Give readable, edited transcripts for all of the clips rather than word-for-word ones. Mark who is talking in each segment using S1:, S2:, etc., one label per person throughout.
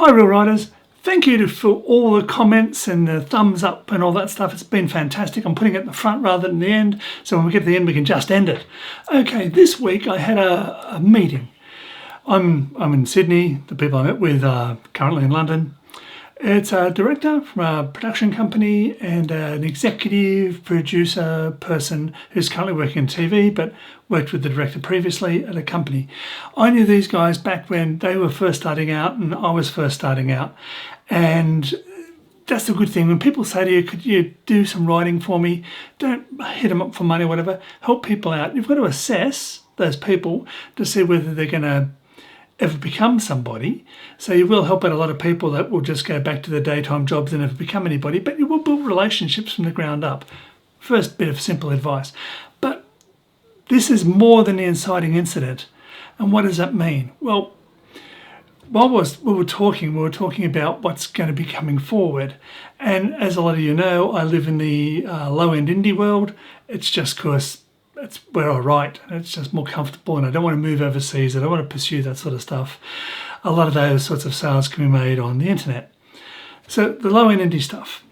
S1: Hi Real Writers, thank you for all the comments and the thumbs up and all that stuff. It's been fantastic. I'm putting it at the front rather than the end, so when we get to the end we can just end it. Okay, this week I had a meeting. I'm in Sydney. The people I met with are currently in London. It's a director from a production company and an executive producer person who's currently working in TV but worked with the director previously at a company. I knew these guys back when they were first starting out and I was first starting out. And that's a good thing. When people say to you, could you do some writing for me? Don't hit them up for money or whatever. Help people out. You've got to assess those people to see whether they're going to ever become somebody. So you will help out a lot of people that will just go back to their daytime jobs and never become anybody, but you will build relationships from the ground up. First bit of simple advice. But this is more than the inciting incident. And what does that mean? Well, while we were talking about what's going to be coming forward. And as a lot of you know, I live in the low-end indie world. It's just because it's where I write, and it's just more comfortable, and I don't want to move overseas. I don't want to pursue that sort of stuff. A lot of those sorts of sales can be made on the internet. So the low-end indie stuff.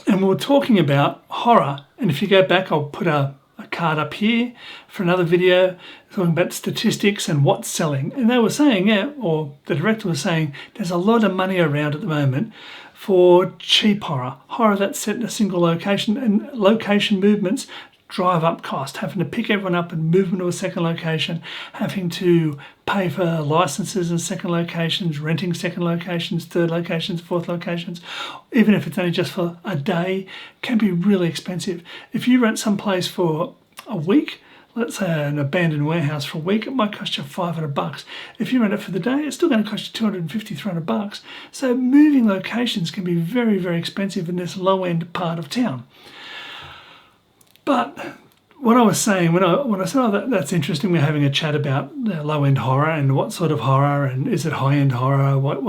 S1: And we were talking about horror, and if you go back, I'll put a card up here for another video talking about statistics and what's selling. And they were saying, or the director was saying, there's a lot of money around at the moment for cheap horror that's set in a single location, and location movements drive up cost, having to pick everyone up and move them to a second location, having to pay for licenses in second locations, renting second locations, third locations, fourth locations, even if it's only just for a day, can be really expensive. If you rent someplace for a week, let's say an abandoned warehouse for a week, it might cost you $500. If you rent it for the day, it's still going to cost you $250, $300. So moving locations can be very, very expensive in this low-end part of town. But what I was saying, when I said, oh, that's interesting, we're having a chat about low-end horror and what sort of horror, and is it high-end horror, what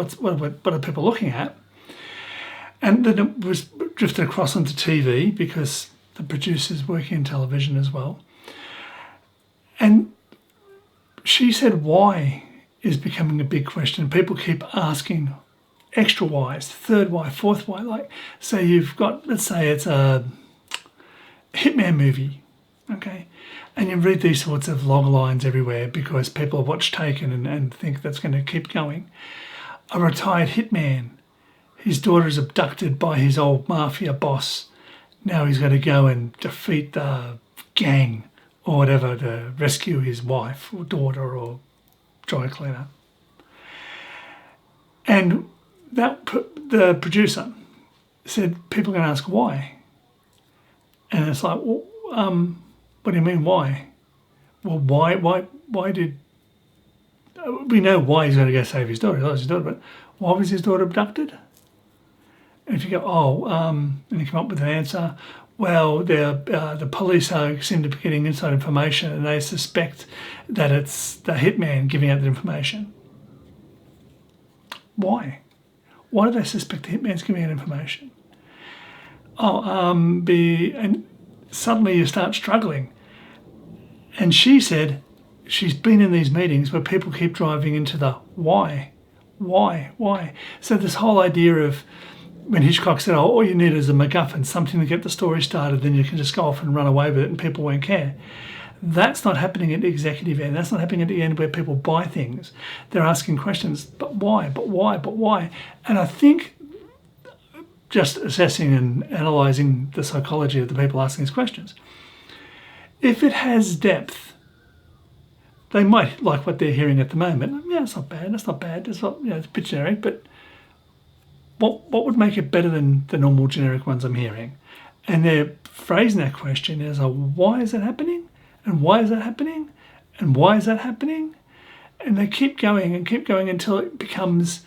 S1: are people looking at? And then it was drifted across onto TV because the producer's working in television as well. And she said why is becoming a big question. People keep asking extra whys, third why, fourth why. Like, say you've got, let's say it's a Hitman movie, okay? And you read these sorts of log lines everywhere because people have watched Taken and think that's going to keep going. A retired hitman, his daughter is abducted by his old mafia boss. Now he's going to go and defeat the gang or whatever to rescue his wife or daughter or dry cleaner. And the producer said, people are going to ask why. And it's like, well, what do you mean, why? Well, why did... We know why he's going to go save his daughter. He loves his daughter, but why was his daughter abducted? And if you go, and you come up with an answer, well, the police seem to be getting inside information and they suspect that it's the hitman giving out the information. Why? Why do they suspect the hitman's giving out information? And suddenly you start struggling. And she said she's been in these meetings where people keep driving into the why. So this whole idea of when Hitchcock said, oh, all you need is a MacGuffin, something to get the story started, then you can just go off and run away with it and people won't care. That's not happening at the executive end. That's not happening at the end where people buy things. They're asking questions, but why? And I think just assessing and analysing the psychology of the people asking these questions. If it has depth, they might like what they're hearing at the moment. Yeah, it's not bad. It's not, it's a bit generic, but what would make it better than the normal generic ones I'm hearing? And they're phrasing that question as a why is that happening? And why is that happening? And why is that happening? And they keep going until it becomes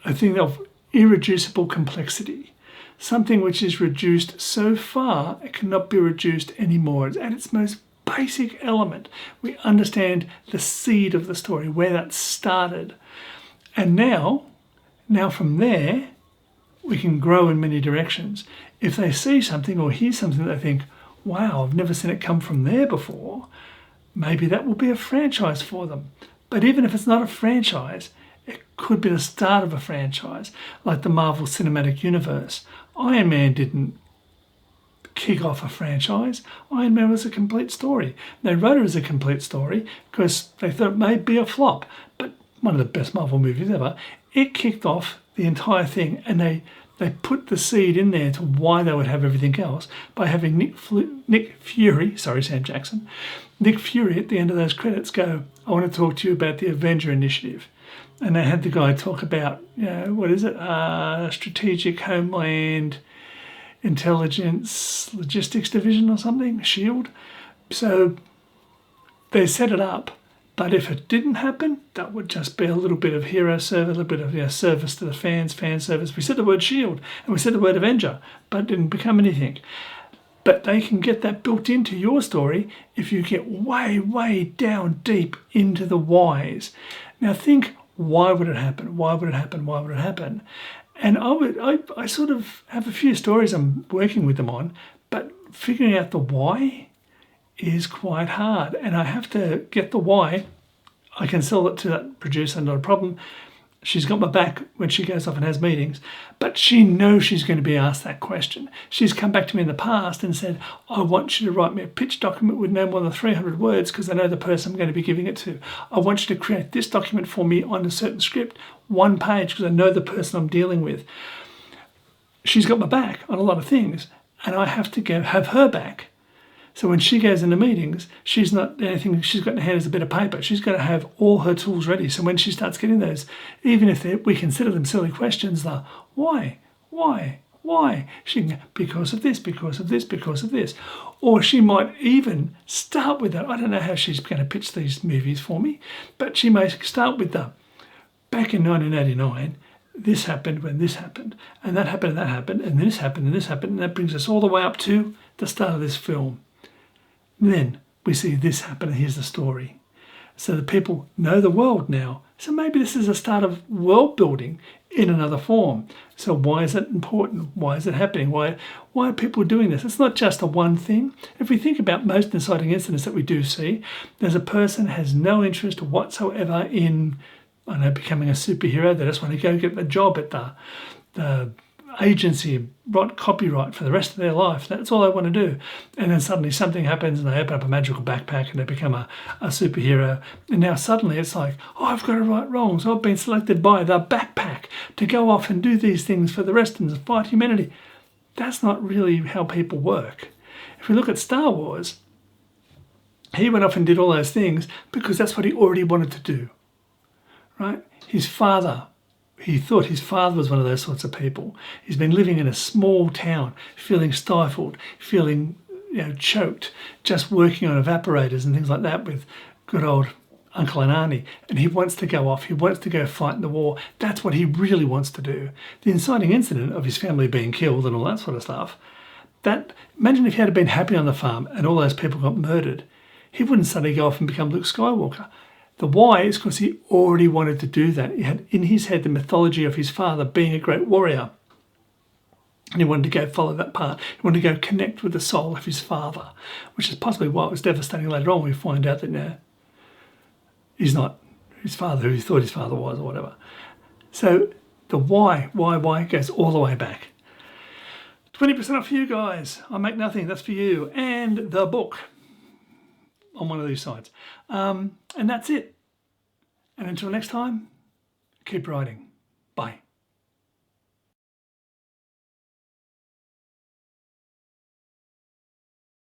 S1: a thing of irreducible complexity, something which is reduced so far it cannot be reduced anymore. It's at its most basic element. We understand the seed of the story, where that started. And now from there, we can grow in many directions. If they see something or hear something that they think, wow, I've never seen it come from there before, maybe that will be a franchise for them. But even if it's not a franchise, it could be the start of a franchise, like the Marvel Cinematic Universe. Iron Man didn't kick off a franchise. Iron Man was a complete story. They wrote it as a complete story because they thought it may be a flop, but one of the best Marvel movies ever. It kicked off the entire thing, and they put the seed in there to why they would have everything else by having Nick Fury, sorry, Sam Jackson, Nick Fury at the end of those credits go, I want to talk to you about the Avenger Initiative. And they had the guy talk about, what is it? Strategic Homeland Intelligence Logistics Division or something, SHIELD. So they set it up, but if it didn't happen, that would just be a little bit of hero service, a little bit of service to the fans, fan service. We said the word SHIELD and we said the word Avenger, but it didn't become anything. But they can get that built into your story if you get way, way down deep into the whys. Now think, why would it happen? Why would it happen? Why would it happen? And I sort of have a few stories I'm working with them on, but figuring out the why is quite hard. And I have to get the why. I can sell it to that producer, not a problem. She's got my back when she goes off and has meetings, but she knows she's going to be asked that question. She's come back to me in the past and said, I want you to write me a pitch document with no more than 300 words because I know the person I'm going to be giving it to. I want you to create this document for me on a certain script, 1 page, because I know the person I'm dealing with. She's got my back on a lot of things, and I have to have her back. So when she goes into meetings, she's not anything she's got in her hand is a bit of paper. She's got to have all her tools ready. So when she starts getting those, even if we consider them silly questions, the why? She can go, because of this, because of this, because of this. Or she might even start with that. I don't know how she's going to pitch these movies for me, but she may start with the, back in 1989, this happened when this happened, and that happened, and that happened, and this happened, and this happened, and that brings us all the way up to the start of this film. Then we see this happen, and here's the story. So the people know the world now. So maybe this is a start of world building in another form. So why is it important? Why is it happening? Why are people doing this? It's not just a one thing. If we think about most inciting incidents that we do see, there's a person has no interest whatsoever in, I don't know, becoming a superhero. They just want to go get the job at the agency, write copyright for the rest of their life. That's all they want to do. And then suddenly something happens and they open up a magical backpack and they become a superhero. And now suddenly it's like, oh, I've got to right wrongs. I've been selected by the backpack to go off and do these things for the rest and fight humanity. That's not really how people work. If we look at Star Wars, he went off and did all those things because that's what he already wanted to do, right? His father, he thought his father was one of those sorts of people. He's been living in a small town, feeling stifled, feeling choked, just working on evaporators and things like that with good old Uncle and Auntie. And he wants to go off. He wants to go fight in the war. That's what he really wants to do. The inciting incident of his family being killed and all that sort of stuff, imagine if he had been happy on the farm and all those people got murdered. He wouldn't suddenly go off and become Luke Skywalker. The why is because he already wanted to do that. He had in his head the mythology of his father being a great warrior. And he wanted to go follow that part. He wanted to go connect with the soul of his father, which is possibly why it was devastating later on. We find out that he's not his father who he thought his father was or whatever. So the why goes all the way back. 20% off for you guys. I Make Nothing, that's for you. And the book on one of these sites. And that's it. And until next time, keep writing.